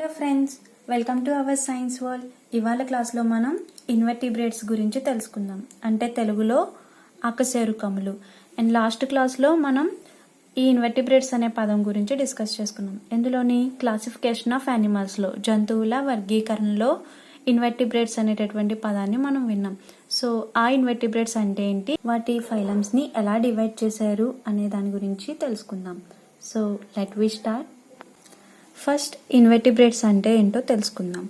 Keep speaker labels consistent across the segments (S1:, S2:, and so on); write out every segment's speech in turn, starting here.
S1: Hello friends, welcome to our science world. ఇవాళ క్లాస్లో మనం ఇన్వర్టిబ్రేట్స్ గురించి తెలుసుకుందాం. అంటే తెలుగులో అకశేరుకములు. అండ్ లాస్ట్ క్లాస్లో మనం ఈ ఇన్వర్టిబ్రేట్స్ అనే పదం గురించి డిస్కస్ చేసుకున్నాం. ఇందులోని క్లాసిఫికేషన్ ఆఫ్ యానిమల్స్లో జంతువుల వర్గీకరణలో ఇన్వర్టిబ్రేట్స్ అనేటటువంటి పదాన్ని మనం విన్నాం. సో ఆ ఇన్వర్టిబ్రేట్స్ అంటే ఏంటి, వాటి ఫైలమ్స్ని ఎలా డివైడ్ చేశారు అనే దాని గురించి తెలుసుకుందాం. So let we start. First invertebrates అంటే ఏంటో తెలుసుకుందాం.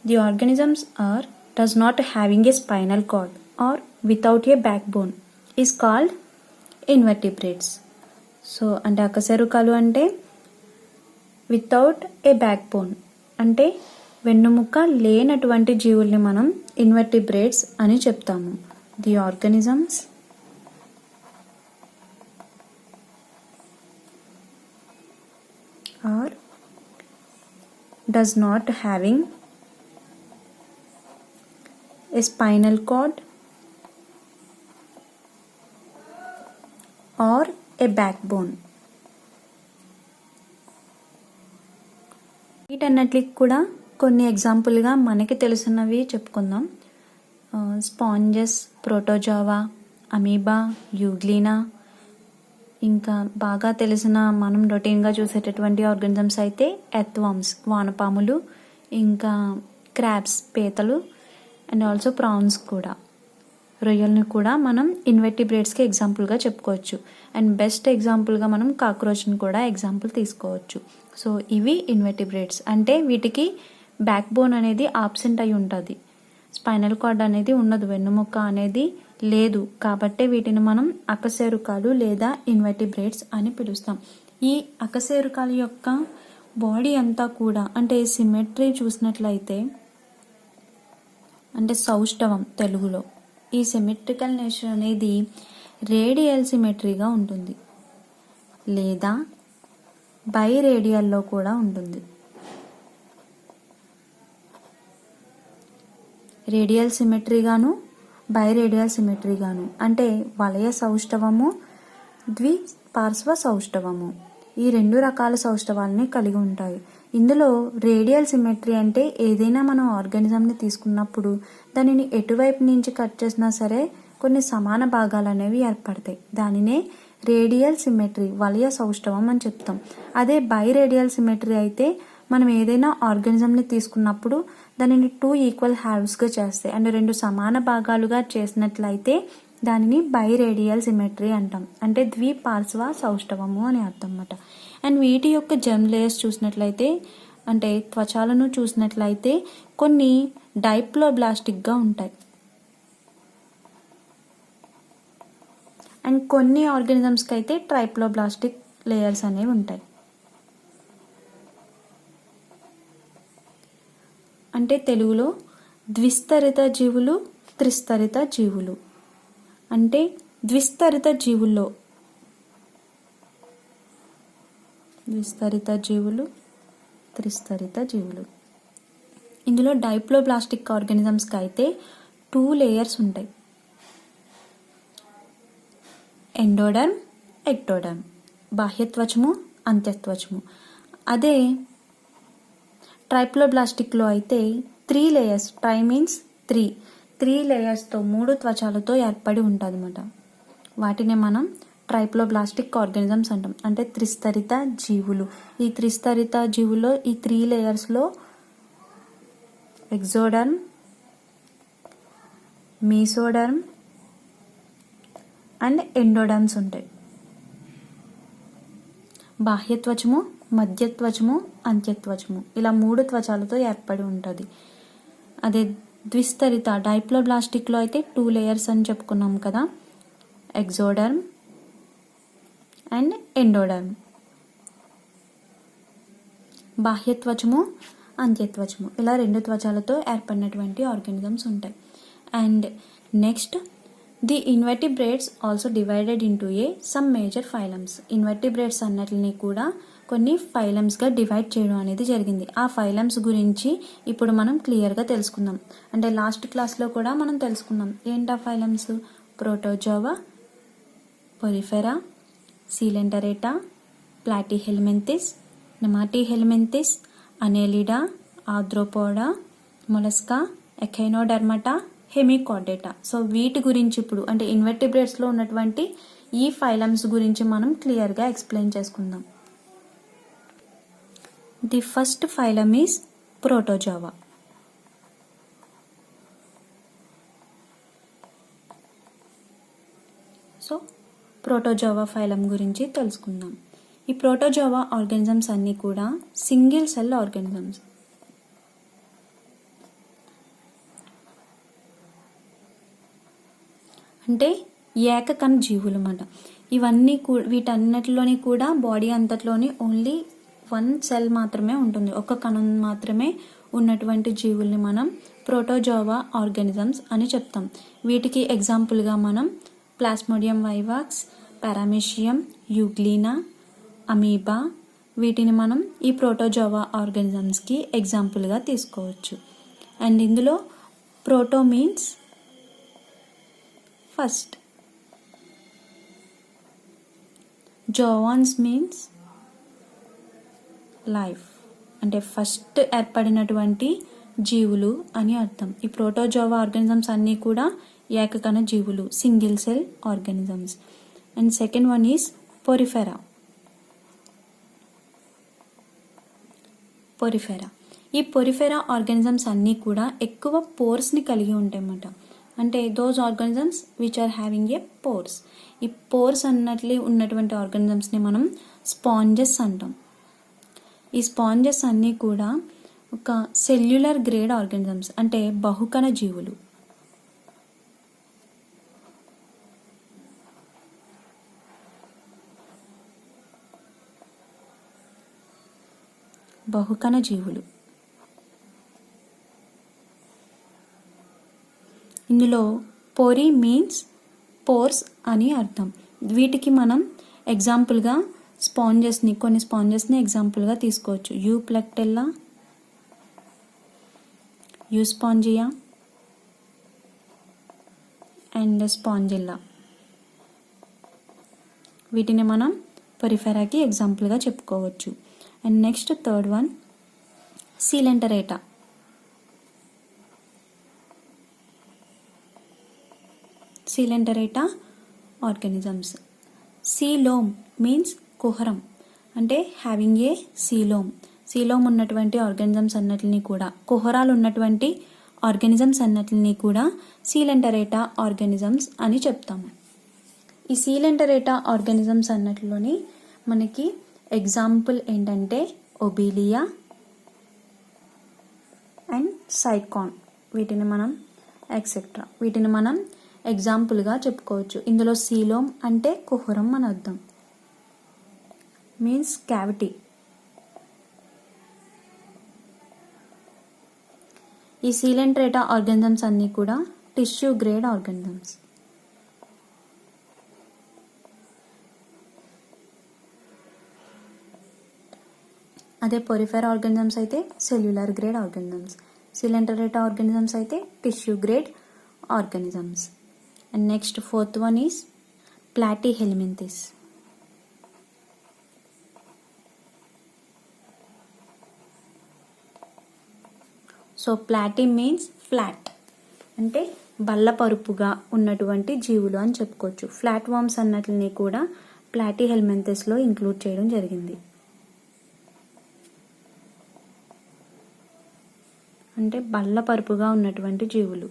S1: The organisms are does not having a spinal cord or without a backbone is called invertebrates. So అంటే అకశేరుకాలు అంటే వితౌట్ ఏ బ్యాక్ బోన్ అంటే వెన్నుముక్క లేనటువంటి జీవుల్ని మనం ఇన్వర్టిబ్రేట్స్ అని చెప్తాము. The organisms are does not having a spinal cord or a backbone. వీటన్నిటికి కూడా కొన్ని ఎగ్జాంపుల్గా మనకి తెలిసినవి చెప్పుకుందాం. స్పాంజెస్, ప్రోటోజోవా, అమీబా, యూగ్లీనా, ఇంకా బాగా తెలిసిన మనం రొటీన్గా చూసేటటువంటి ఆర్గానిజమ్స్ అయితే ఎర్త్వార్మ్స్, వానపాములు, ఇంకా క్రాబ్స్, పీతలు, అండ్ ఆల్సో ప్రాన్స్ కూడా, రొయ్యల్ని కూడా మనం ఇన్వర్టిబ్రేట్స్కి ఎగ్జాంపుల్గా చెప్పుకోవచ్చు. అండ్ బెస్ట్ ఎగ్జాంపుల్గా మనం కాక్రోచ్ని కూడా ఎగ్జాంపుల్ తీసుకోవచ్చు. సో ఇవి ఇన్వర్టిబ్రేట్స్. అంటే వీటికి బ్యాక్ బోన్ అనేది ఆబ్సెంట్ అయి ఉంటుంది, స్పైనల్ కార్డ్ అనేది ఉండదు, వెన్నుముక్క అనేది లేదు. కాబట్టే వీటిని మనం అకశేరుకాలు లేదా ఇన్వర్టిబ్రేట్స్ అని పిలుస్తాం. ఈ అకశేరుకాల యొక్క బాడీ అంతా కూడా అంటే సిమెట్రీ చూసినట్లయితే అంటే సౌష్ఠవం తెలుగులో, ఈ సిమెట్రికల్ నేచర్ అనేది రేడియల్ సిమెట్రీగా ఉంటుంది లేదా బై రేడియల్లో కూడా ఉంటుంది. రేడియల్ సిమెట్రీగాను బైరేడియల్ సిమెట్రీగాను అంటే వలయ సౌష్ఠవము, ద్విపార్శ్వ సౌష్ఠవము, ఈ రెండు రకాల సౌష్ఠవాలని కలిగి ఉంటాయి. ఇందులో రేడియల్ సిమెట్రీ అంటే ఏదైనా మనం ఆర్గానిజంని తీసుకున్నప్పుడు దానిని ఎటువైపు నుంచి కట్ చేసినా సరే కొన్ని సమాన భాగాలు అనేవి ఏర్పడతాయి. దానినే రేడియల్ సిమెట్రీ, వలయ సౌష్ఠవం అని చెప్తాం. అదే బైరేడియల్ సిమెట్రీ అయితే మనం ఏదైనా ఆర్గానిజంని తీసుకున్నప్పుడు దానిని 2 ఈక్వల్ హాల్వ్స్గా చేస్తాయి. అంటే 2 సమాన భాగాలుగా చేసినట్లయితే దానిని బైరేడియల్ సిమెట్రీ అంటాం. అంటే ద్విపార్శ్వ సౌష్ఠవము అని అర్థం అన్నమాట. అండ్ వీటి యొక్క జెర్మ్ లేయర్స్ చూసినట్లయితే అంటే త్వచాలను చూసినట్లయితే కొన్ని డైప్లోబ్లాస్టిక్గా ఉంటాయి. అండ్ కొన్ని ఆర్గానిజమ్స్కి అయితే ట్రైప్లోబ్లాస్టిక్ లేయర్స్ అనేవి ఉంటాయి. అంటే తెలుగులో ద్విస్తరిత జీవులు, త్రిస్తరిత జీవులు. అంటే ద్విస్తరిత జీవుల్లో ద్విస్తరిత జీవులు, త్రిస్తరిత జీవులు. ఇందులో డైప్లోబ్లాస్టిక్ ఆర్గానిజమ్స్కి అయితే 2 లేయర్స్ ఉంటాయి, ఎండోడర్మ్, ఎక్టోడర్మ్, బాహ్యత్వచము, అంత్యత్వచము. అదే ట్రైప్లోబ్లాస్టిక్లో అయితే 3 లేయర్స్, ట్రై మీన్స్ 3 లేయర్స్తో 3 త్వచాలతో ఏర్పడి ఉంటుంది అన్నమాట. వాటిని మనం ట్రైప్లోబ్లాస్టిక్ ఆర్గానిజమ్స్ అంటాం. అంటే త్రిస్తరిత జీవులు. ఈ త్రిస్తరిత జీవుల్లో ఈ 3 లేయర్స్లో ఎగ్జోడర్మ్, మీసోడర్మ్ అండ్ ఎండోడర్మ్స్ ఉంటాయి. బాహ్యత్వచము, మధ్యత్వచము, అంత్యత్వచము, ఇలా 3 త్వచాలతో ఏర్పడి ఉంటుంది. అదే ద్విస్తరిత డైప్లోబ్లాస్టిక్లో అయితే 2 లేయర్స్ అని చెప్పుకున్నాం కదా, ఎగ్జోడర్మ్ అండ్ ఎండోడర్మ్. బాహ్యత్వచము, అంత్యత్వచము, ఇలా 2 త్వచాలతో ఏర్పడినటువంటి ఆర్గానిజమ్స్ ఉంటాయి. And next the invertebrates also divided into some major phylums. Invertebrates అన్నిటిని కూడా కొన్ని ఫైలమ్స్గా డివైడ్ చేయడం అనేది జరిగింది. ఆ ఫైలమ్స్ గురించి ఇప్పుడు మనం క్లియర్గా తెలుసుకుందాం. అంటే లాస్ట్ క్లాస్లో కూడా మనం తెలుసుకున్నాం. ఏంటా phylums? Protozoa, porifera, coelenterata, platyhelminthes, nemathelminthes, annelida, arthropoda, mollusca, echinodermata, hemichordata. So వీటి గురించి ఇప్పుడు అంటే ఇన్వర్టిబ్రేట్స్లో ఉన్నటువంటి ఈ ఫైలమ్స్ గురించి మనం క్లియర్గా ఎక్స్ప్లెయిన్ చేసుకుందాం. The first phylum is protozoa. So protozoa phylum గురించి తెలుసుకుందాం. ఈ ప్రోటోజోవా ఆర్గానిజమ్స్ అన్నీ కూడా సింగిల్ సెల్ ఆర్గానిజమ్స్. అంటే ఏకకణ జీవులు అన్నమాట. ఇవన్నీ వీటన్నిటిలోని కూడా బాడీ అంతట్లోని ఓన్లీ వన్ సెల్ మాత్రమే ఉంటుంది, ఒక కణం మాత్రమే ఉన్నటువంటి జీవుల్ని మనం ప్రోటోజోవా ఆర్గానిజమ్స్ అని చెప్తాం. వీటికి ఎగ్జాంపుల్గా మనం plasmodium vivax, paramecium, euglena, amoeba వీటిని మనం ఈ ప్రోటోజోవా ఆర్గానిజమ్స్కి ఎగ్జాంపుల్గా తీసుకోవచ్చు. అండ్ ఇందులో proto means first, zoans means life, అంటే ఫస్ట్ ఏర్పడినటువంటి జీవులు అని అర్థం. ఈ ప్రోటోజోవా ఆర్గానిజమ్స్ అన్నీ కూడా ఏకకణ జీవులు, single cell organisms. And second one is Porifera. ఈ పొరిఫెరా ఆర్గానిజమ్స్ అన్నీ కూడా ఎక్కువ పోర్స్ని కలిగి ఉంటాయి అన్నమాట. అంటే those organisms which are having a pores. ఈ పోర్స్ అన్నట్లు ఉన్నటువంటి ఆర్గానిజమ్స్ని మనం స్పాంజెస్ అంటాం. ఈ స్పాంజెస్ అన్నీ కూడా ఒక సెల్యులర్ గ్రేడ్ ఆర్గానిజమ్స్, అంటే బహుకణ జీవులు. ఇందులో పోరి మీన్స్ పోర్స్ అని అర్థం. వీటికి మనం ఎగ్జాంపుల్గా కొన్ని స్పాంజెస్ని ఎగ్జాంపుల్గా తీసుకోవచ్చు. Euplectella, euspongia and spongilla. వీటిని మనం పొరిఫెరాకి ఎగ్జాంపుల్గా చెప్పుకోవచ్చు. And next third one coelenterata. Organisms. Coelom means కుహరం, అంటే హ్యావింగ్ ఏ సీలోమ్ ఉన్నటువంటి ఆర్గానిజమ్స్ అన్నిటిని కూడా, కుహరాలు ఉన్నటువంటి ఆర్గానిజమ్స్ అన్నిటిని కూడా సీలెంటరేటా ఆర్గానిజమ్స్ అని చెప్తాము. ఈ సీలెంటరేటా ఆర్గానిజమ్స్ అన్నిటిలోని మనకి ఎగ్జాంపుల్ ఏంటంటే ఒబీలియా అండ్ సైకాన్. వీటిని మనం ఎగ్జాంపుల్గా చెప్పుకోవచ్చు. ఇందులో సీలోమ్ అంటే కుహరం అని అర్థం, మీన్స్ క్యావిటీ. ఈ సీలెంటరేటా ఆర్గానిజమ్స్ అన్నీ కూడా టిష్యూ గ్రేడ్ ఆర్గానిజమ్స్. అదే పొరిఫెరా ఆర్గానిజమ్స్ అయితే cellular grade organisms, coelenterata organisms అయితే tissue grade organisms. And next fourth one is platyhelminthes. So platy means flat, అంటే బల్లపరుపుగా ఉన్నటువంటి జీవులు అని చెప్పుకోవచ్చు. ఫ్లాట్ వామ్స్ అన్నట్లని కూడా ప్లాటీహెల్మింథిస్లో ఇంక్లూడ్ చేయడం జరిగింది. అంటే బల్లపరుపుగా ఉన్నటువంటి జీవులు.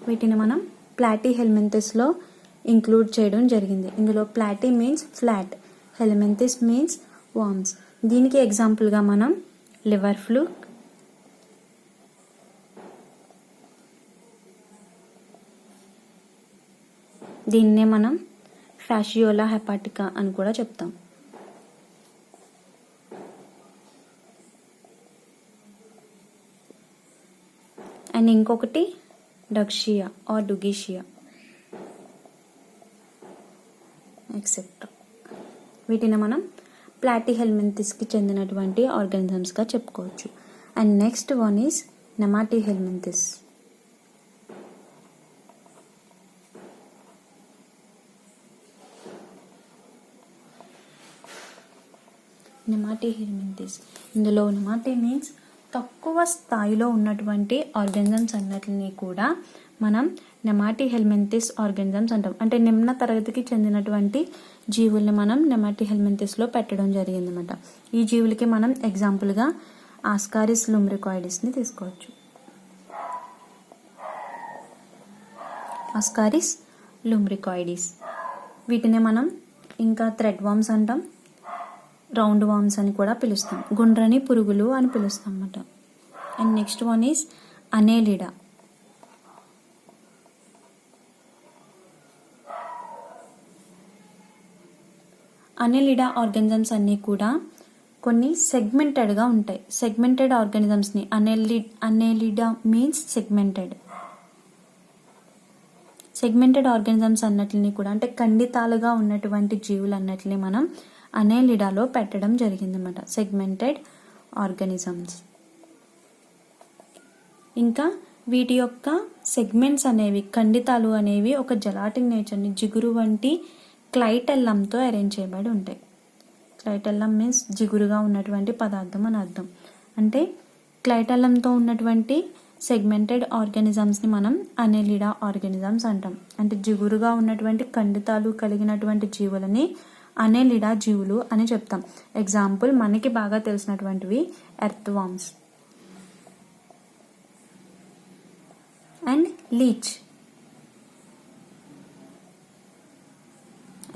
S1: వీటిని మనం ప్లాటీహెల్మింథిస్లో ఇంక్లూడ్ చేయడం జరిగింది. ఇందులో ప్లాటీ మీన్స్ ఫ్లాట్, హెల్మింథిస్ మీన్స్ వామ్స్. దీనికి ఎగ్జాంపుల్గా మనం లివర్ ఫ్లూక్, దీన్నే మనం ఫ్యాషియోలా హెపాటికా అని కూడా చెప్తాం. అండ్ ఇంకొకటి డక్షియా ఆర్ డుగీషియా ఎక్సెట్రా. వీటిని మనం ప్లాటీహెల్మింథిస్కి చెందినటువంటి ఆర్గానిజమ్స్గా చెప్పుకోవచ్చు. And next one is nemathelminthes. Nemathelminthes. ఇందులో నెమాటీ మీన్స్ తక్కువ స్థాయిలో ఉన్నటువంటి ఆర్గానిజమ్స్ అన్నిటిని కూడా మనం నెమాటీ హెల్మింథిస్ ఆర్గానిజమ్స్ అంటాం. అంటే నిమ్న తరగతికి చెందినటువంటి జీవుల్ని మనం నెమాటీ హెల్మింథిస్లో పెట్టడం జరిగిందన్నమాట. ఈ జీవులకి మనం ఎగ్జాంపుల్గా ఆస్కారిస్ లుంబ్రికాయిడిస్ని తీసుకోవచ్చు. ఆస్కారిస్ లుంబ్రికాయిడిస్ వీటిని మనం ఇంకా థ్రెడ్ వామ్స్ అంటాం, రౌండ్ వామ్స్ అని కూడా పిలుస్తాం, గుండ్రని పురుగులు అని పిలుస్తాం అన్నమాట. And next one is annelida. Annelida organisms అన్నీ కూడా కొన్ని సెగ్మెంటెడ్గా ఉంటాయి. సెగ్మెంటెడ్ ఆర్గానిజమ్స్ని అనేలిడా మీన్స్ సెగ్మెంటెడ్ ఆర్గానిజమ్స్ అన్నట్లని కూడా అంటే ఖండితాలుగా ఉన్నటువంటి జీవులు అన్నట్లని మనం అనేలిడాలో పెట్టడం జరిగిందన్నమాట. Segmented organisms. ఇంకా వీటి యొక్క సెగ్మెంట్స్ అనేవి ఖండితాలు అనేవి ఒక జెలాటిన్ నేచర్ని జిగురు వంటి క్లైటెల్లంతో అరేంజ్ చేయబడి ఉంటాయి. క్లైటెల్లం మీన్స్ జిగురుగా ఉన్నటువంటి పదార్థం అని అర్థం. అంటే క్లైటెల్లంతో ఉన్నటువంటి సెగ్మెంటెడ్ ఆర్గానిజమ్స్ని మనం అనేలిడా ఆర్గానిజమ్స్ అంటాం. అంటే జిగురుగా ఉన్నటువంటి ఖండితాలు కలిగినటువంటి జీవులని అనేలిడా జీవులు అని చెప్తాం. ఎగ్జాంపుల్ మనకి బాగా తెలిసినటువంటివి earth worms and leech.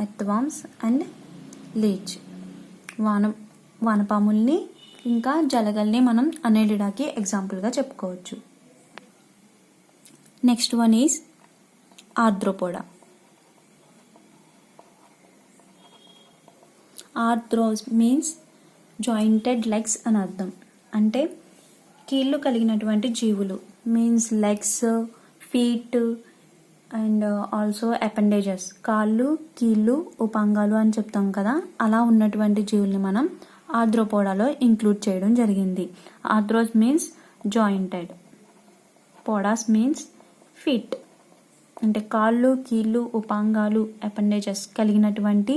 S1: Earth worms and leech వానపాముల్ని ఇంకా జలగల్ని మనం అనేలిడాకి ఎగ్జాంపుల్గా చెప్పుకోవచ్చు. Next one is arthropoda. Arthros means jointed legs అని అర్థం. అంటే కీళ్ళు కలిగినటువంటి జీవులు means legs, feet and also appendages. కాళ్ళు, కీళ్ళు, ఉపాంగాలు అని చెప్తాం కదా, అలా ఉన్నటువంటి జీవుల్ని మనం ఆర్థ్రోపోడాలో ఇంక్లూడ్ చేయడం జరిగింది. ఆర్థ్రోస్ మీన్స్ జాయింటెడ్, పోడాస్ మీన్స్ ఫీట్. అంటే కాళ్ళు, కీళ్ళు, ఉపాంగాలు, అపెండేజెస్ కలిగినటువంటి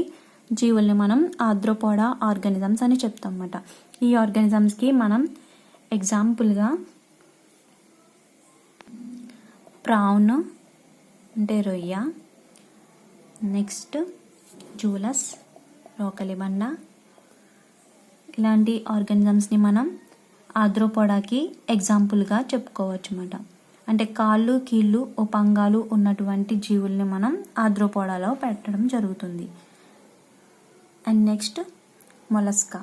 S1: జీవుల్ని మనం ఆర్థ్రోపోడా ఆర్గానిజమ్స్ అని చెప్తాం అన్నమాట. ఈ ఆర్గానిజమ్స్కి మనం ఎగ్జాంపుల్గా ప్రాన్ అంటే రొయ్య, నెక్స్ట్ జూలస్, రోకలిబండ ఇలాంటి ఆర్గానిజమ్స్ని మనం ఆర్థ్రోపోడాకి ఎగ్జాంపుల్గా చెప్పుకోవచ్చు అన్నమాట. అంటే కాళ్ళు, కీళ్ళు, ఉపాంగాలు ఉన్నటువంటి జీవుల్ని మనం ఆర్థ్రోపోడాలో పెట్టడం జరుగుతుంది. And next mollusca.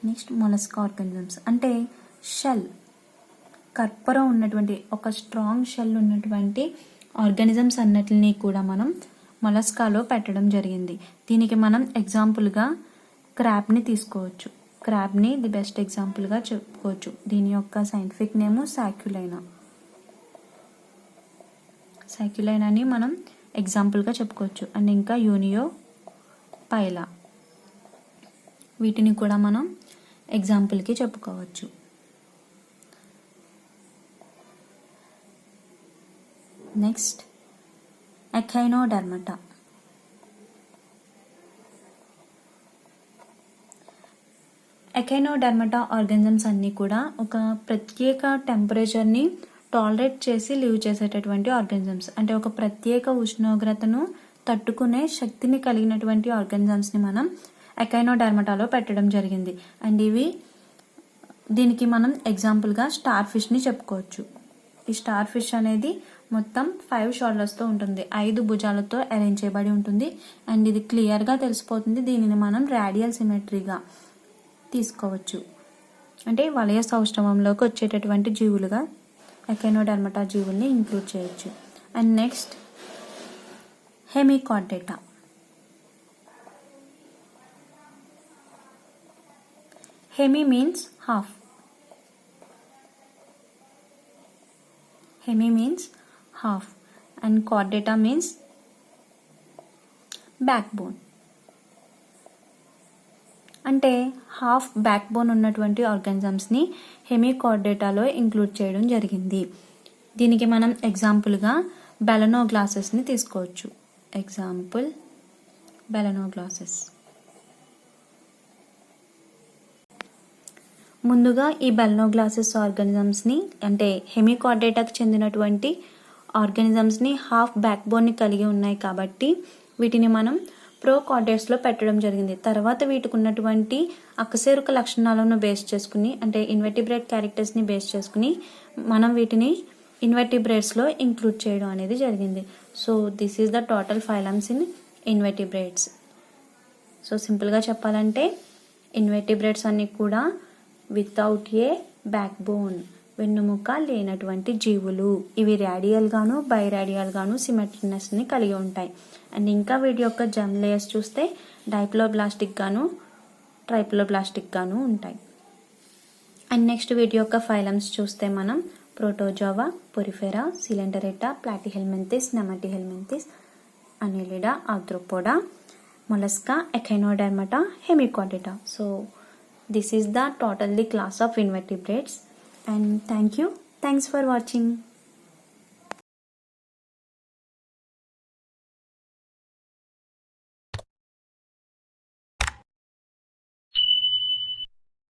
S1: Next mollusca organisms అంటే షెల్, కర్పర ఉన్నటువంటి ఒక స్ట్రాంగ్ షెల్ ఉన్నటువంటి ఆర్గానిజమ్స్ అన్నిటిని కూడా మనం మొలస్కాలో పెట్టడం జరిగింది. దీనికి మనం ఎగ్జాంపుల్గా క్రాబ్ని తీసుకోవచ్చు. క్రాబ్ని ది బెస్ట్ ఎగ్జాంపుల్గా చెప్పుకోవచ్చు. దీని యొక్క సైంటిఫిక్ నేమ్ సాక్యులైనా అని మనం ఎగ్జాంపుల్గా చెప్పుకోవచ్చు. అండ్ ఇంకా యూనియో పైలా, వీటిని కూడా మనం ఎగ్జాంపుల్కి చెప్పుకోవచ్చు. నెక్స్ట్ ఎఖైనోడర్మటా. ఎఖైనోడర్మటా ఆర్గానిజమ్స్ అన్నీ కూడా ఒక ప్రత్యేక టెంపరేచర్ని టాలరేట్ చేసి లివ్ చేసేటటువంటి ఆర్గానిజమ్స్. అంటే ఒక ప్రత్యేక ఉష్ణోగ్రతను తట్టుకునే శక్తిని కలిగినటువంటి ఆర్గానిజమ్స్ని మనం ఎఖైనోడర్మటాలో పెట్టడం జరిగింది. అండ్ దీనికి మనం ఎగ్జాంపుల్గా స్టార్ ఫిష్ని చెప్పుకోవచ్చు. ఈ స్టార్ ఫిష్ అనేది మొత్తం 5 షోల్డర్స్తో ఉంటుంది, 5 భుజాలతో అరేంజ్ చేయబడి ఉంటుంది. అండ్ ఇది క్లియర్గా తెలిసిపోతుంది. దీనిని మనం రేడియల్ సిమెట్రీగా తీసుకోవచ్చు. అంటే వలయ సౌష్ఠవంలోకి వచ్చేటటువంటి జీవులుగా ఎఖైనోడర్మటా జీవుల్ని ఇంక్లూడ్ చేయొచ్చు. And next Hemichordata. హెమి means half. హెమి means half and Chordata means back bone. అంటే హాఫ్ బ్యాక్ బోన్ ఉన్నటువంటి ఆర్గానిజమ్స్ని హెమికార్డేటాలో ఇంక్లూడ్ చేయడం జరిగింది. దీనికి మనం ఎగ్జాంపుల్గా బెలనోగ్లాసెస్ని తీసుకోవచ్చు. ఎగ్జాంపుల్ బెలనోగ్లాసెస్. ముందుగా ఈ బెలనోగ్లాసెస్ ఆర్గానిజమ్స్ని అంటే హెమికార్డేటాకు చెందినటువంటి ఆర్గానిజమ్స్ని హాఫ్ బ్యాక్ బోన్ని కలిగి ఉన్నాయి కాబట్టి వీటిని మనం ప్రోకార్డేట్స్లో పెట్టడం జరిగింది. తర్వాత వీటికి ఉన్నటువంటి అకశేరుక లక్షణాలను బేస్ చేసుకుని అంటే ఇన్వెర్టిబ్రేట్ క్యారెక్టర్స్ని బేస్ చేసుకుని మనం వీటిని ఇన్వెర్టిబ్రేట్స్లో ఇంక్లూడ్ చేయడం అనేది జరిగింది. So this is the total phylums in invertebrates. So సింపుల్గా చెప్పాలంటే ఇన్వెర్టిబ్రేట్స్ అన్నీ కూడా వితౌట్ ఏ బ్యాక్ బోన్, వెన్నుముక లేనటువంటి జీవులు. ఇవి రేడియల్ గాను బైరేడియల్ గాను సిమెట్రినెస్ని కలిగి ఉంటాయి. అండ్ ఇంకా వీటి యొక్క జెమ్ లేయర్స్ చూస్తే డైప్లోబ్లాస్టిక్ గాను ట్రైప్లోబ్లాస్టిక్ గాను ఉంటాయి. అండ్ నెక్స్ట్ వీటి యొక్క ఫైలమ్స్ చూస్తే మనం protozoa, porifera, coelenterata, platyhelminthes, nemathelminthes, annelida, arthropoda, mollusca, echinodermata, hemichordata. So this is the totally class of invertebrates, and thanks for watching.